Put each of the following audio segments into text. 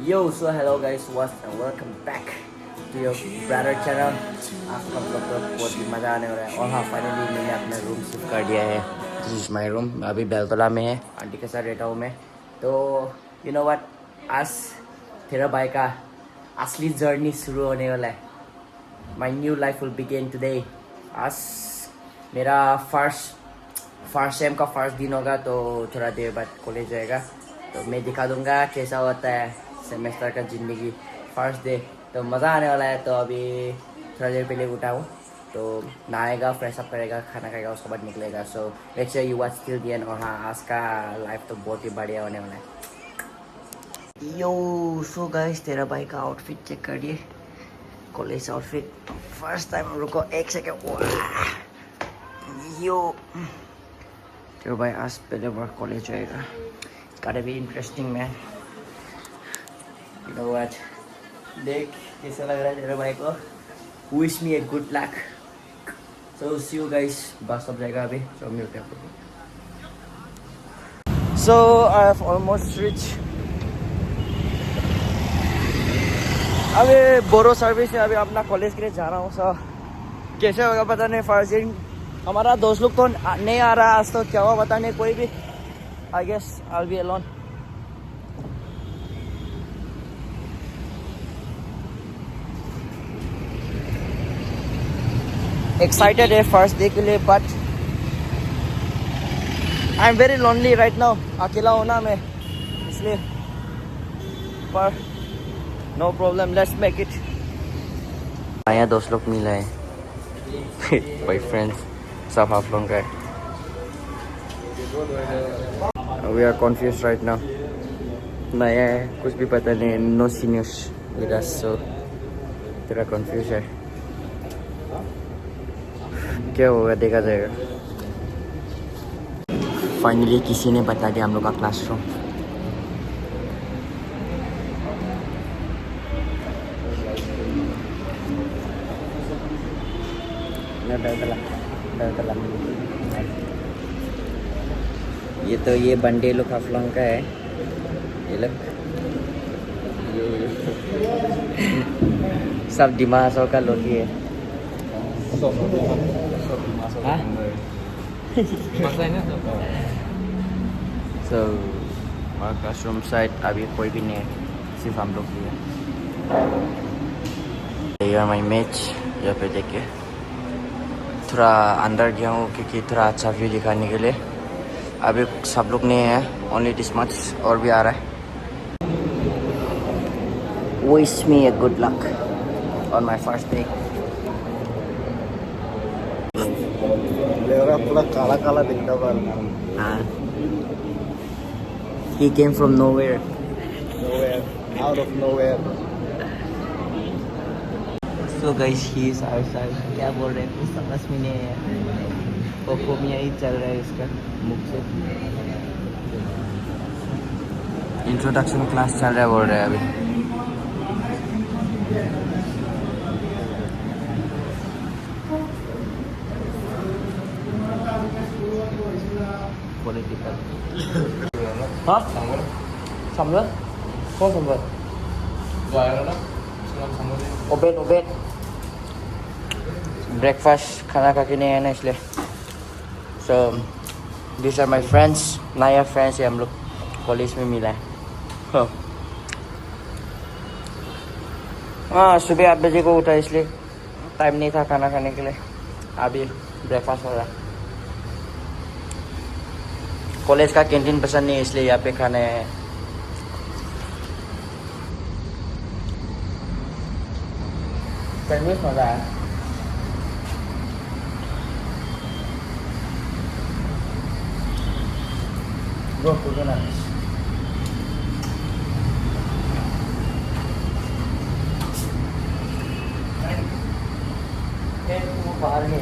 Yo, so hello guys, what's and welcome back to your brother channel. आज का blog तो बहुत ही मज़ा आने वाला है। और हाँ, फाइनली मैंने अपना रूम शिफ्ट कर दिया है। This is my room. अभी बेलतला में है, आंटी के साथ रहता हूँ मैं। तो यू नो व्हाट, आज तेरा भाई का असली जर्नी शुरू होने वाला है। My new life will begin today. आज मेरा फर्स्ट सेम का फर्स्ट दिन होगा, तो थोड़ा देर बाद कॉलेज जाएगा। तो मैं दिखा दूंगा कैसा होता है सेमेस्टर का ज़िंदगी फर्स्ट डे। तो मज़ा आने वाला है। तो अभी थोड़ा देर पहले उठा हूँ, तो नहाएगा, फ्रेश अप करेगा, खाना खाएगा, उसके बाद निकलेगा। So make sure you watch till the end. और हाँ, आज का लाइफ तो बहुत ही बढ़िया होने वाला है। यो सो गाइस, तेरा भाई का आउटफिट चेक करिए, कॉलेज आउटफिट। फर्स्ट टाइम, रुको एक सेकेंड। यो तेरा भाई आज पहले बार कॉलेज जाएगा। Gotta be interesting man. You know what? देख कैसा लग रहा है तेरे भाई को। Wish me a good luck. So see you guys. बस अब जाएगा अभी, तो मिलते हैं आपको। So I have almost reached. अभी बोरो सर्विस से अभी अपना कॉलेज के लिए जा रहा हूँ। सो कैसे होगा पता नहीं। फर्स्ट दिन हमारा दोस्त लोग तो नहीं आ रहा आज, तो क्या हुआ पता नहीं कोई भी। I guess I'll be alone. Excited है फर्स्ट डे के लिए, but I'm very lonely right now. अकेला हूँ ना मैं, इसलिए। पर no problem, let's make it. नया दोस्त लोग मिला है। भाई फ्रेंड्स सब आप लोगों का है। We are confused right now. नया है, कुछ भी पता नहीं। No seniors with us, so थोड़ा confused है। क्या होगा देखा जाएगा। फाइनली किसी ने बता दिया हम लोग का क्लासरूम। ये बंडे लोग हाफलोंग का है। ये लोग सब दिमाग का लोग ही है। So our classroom side अभी कोई भी नहीं है, सिर्फ हम लोग ही है। ये है माई मैच। यहाँ पे देखिए, थोड़ा अंदर गया हूँ क्योंकि थोड़ा अच्छा व्यू दिखाने के लिए। अभी सब लोग नहीं है, ओनली दिस मच, और भी आ रहा है। Wish me a good luck on my first day. पूरा काला काला दिखता है। हाँ, he came from nowhere, out of nowhere. So guys, he is outside. क्या बोल रहे हैं कुछ समझ में नहीं है। कोकोमिया ही चल रहा है इसका मुख से। इंट्रोडक्शन क्लास चल रहा है बोल रहे हैं अभी। पॉलिटिकल। हाँ sambar kok sambar obed breakfast खाना खा के नहीं है ना, इसलिए। So this are my friends, नया फ्रेंड्स है हम लोग, कॉलेज में मिला है। हाँ, सुबह 8 बजे को उठा, इसलिए टाइम नहीं था खाना खाने के लिए। अभी ब्रेकफास्ट हो रहा। कॉलेज का कैंटीन पसंद नहीं है, इसलिए यहाँ पे खाने हैं। सर्विस मज़ा है। Bro, put on this. वो बाहर है।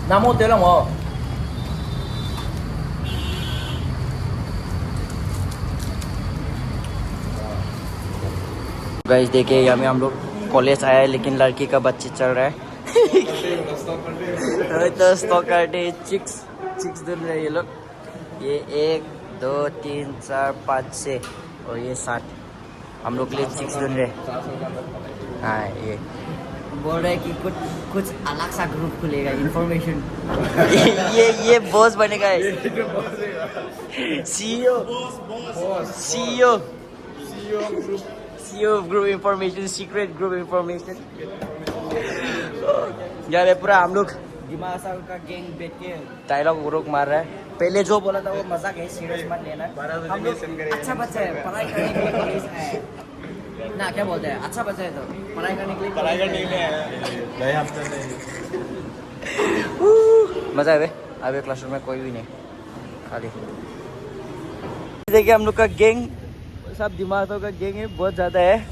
नामो तेरा वो। गाइस देखिए, यहाँ में हम लोग कॉलेज आया है, लेकिन लड़की का बच्चे चल रहा है। तो स्टॉक कर दे चिक्स। चिक्स ढूंढ रहे हैं ये लोग। ये 1 2 3 4 5 6 और ये 7 हम लोग के लिए चिक्स ढूंढ रहे। हाँ ये बोल रहे कि कुछ अलग सा ग्रुप खुलेगा इन्फॉर्मेशन। ये बॉस बनेगा। CEO CEO CEO group information, secret group information. यार पूरा हम लोग दिमाग सा का गैंग बैठ के डायलॉग वोलॉग मार रहा है। पहले जो बोला था वो मजाक है, सीरियस मत लेना। हम लोग अच्छा बच्चा है, पढ़ाई करने के लिए कॉलेज आए हैं ना, क्या बोलते हैं, अच्छा बच्चा है तो पढ़ाई करने के लिए मजा है। अभी क्लासरूम में कोई भी नहीं, खाली। देखिए हम लोग का गैंग, सब दिमागों का गैंग है, बहुत ज़्यादा है।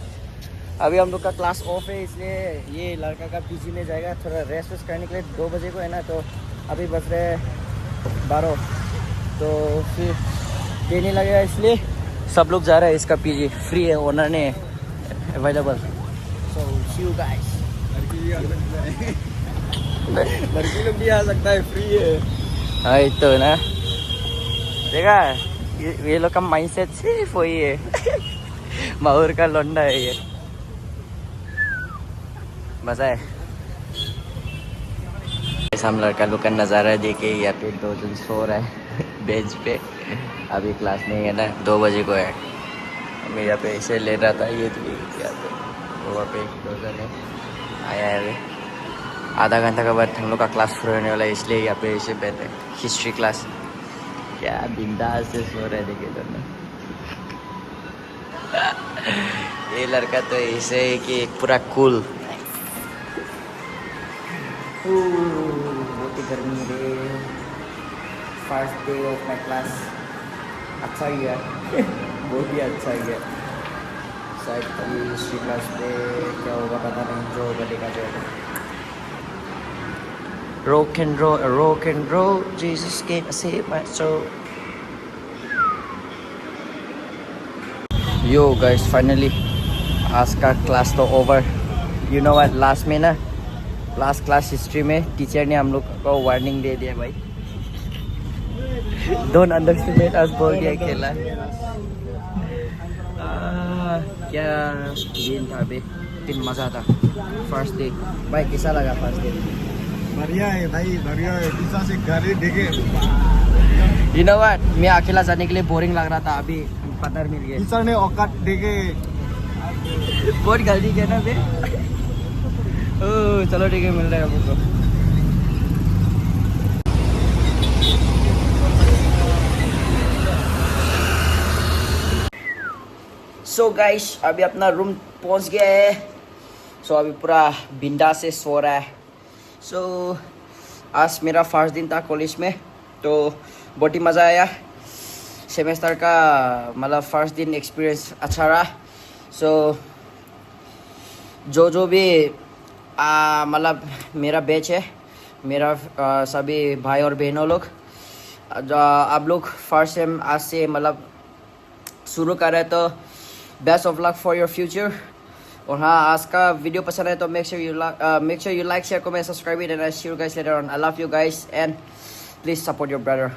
अभी हम लोग का क्लास ऑफ है, इसलिए ये लड़का का पीजी में जाएगा थोड़ा रेस्ट वेस्ट करने के लिए। 2 बजे को है ना, तो अभी बज रहे 12, तो फिर देने लगेगा, इसलिए सब लोग जा रहे हैं। इसका पीजी फ्री है, ओनर ने available. So see you guys. लड़की लोग भी आ सकता है, फ्री है। हाँ तो ना, देखा ये लोग का माइंडसेट सिर्फ वही है। माहौर का लौंडा है ये, मजा है। हम लड़का लोग का नज़ारा देखे, यहाँ पे 2 जन सो रहा है बेंच पे। अभी क्लास नहीं है ना, 2 बजे को है। मैं यहाँ पे ऐसे ले रहा था, ये तो यहाँ पे वहाँ पे 2 जन है आया है। अभी आधा घंटा के बाद हम लोग का क्लास शुरू होने वाला है, इसलिए यहाँ पे ऐसे बैठे। हिस्ट्री क्लास क्या बिंदास से सो रहे हैं, देखे दोनों। ये लड़का तो ऐसे है कि पूरा कूल। बहुत ही गर्मी है। First day of my class अच्छा गया। बहुत ही अच्छा गया। शायद कभी हिस्ट्री क्लास पे क्या होगा पता नहीं, जो होगा देखा जाएगा। Rock and roll, Jesus came and saved my soul. Yo guys, finally आज का क्लास तो over. You know what, last में ना, लास्ट क्लास हिस्ट्री में टीचर ने हम लोग को वार्निंग दे दिया भाई। डोंट अंडरस्टिमेट अस बोल दिया खेला। क्या दिन था बे, दिन मज़ा था। फर्स्ट डे भाई कैसा लगा फर्स्ट डे? बढ़िया है भाई, बढ़िया है। पीछा से गाड़ी देखे। You know what, मैं अकेला जाने के लिए बोरिंग लग रहा था, अभी पार्टनर मिल गया। टीचर ने औकात देखे। बहुत गलती किया ना बे। ओह चलो ठीक है, मिल रहा है आपको। सो गाइस अभी अपना रूम पहुंच गया है। सो अभी पूरा बिंदा से सो रहा है। सो आज मेरा फर्स्ट दिन था कॉलेज में, तो बहुत ही मज़ा आया। सेमेस्टर का मतलब फर्स्ट दिन एक्सपीरियंस अच्छा रहा। सो जो भी मतलब मेरा बैच है, मेरा सभी भाई और बहनों लोग, आप लोग फर्स्ट सेम आज से मतलब शुरू कर रहे हैं, तो best of luck for your future. और हाँ, आज का वीडियो पसंद है तो make sure you like, share, comment, subscribe it, and I see you guys later on. I love you guys and please support your brother.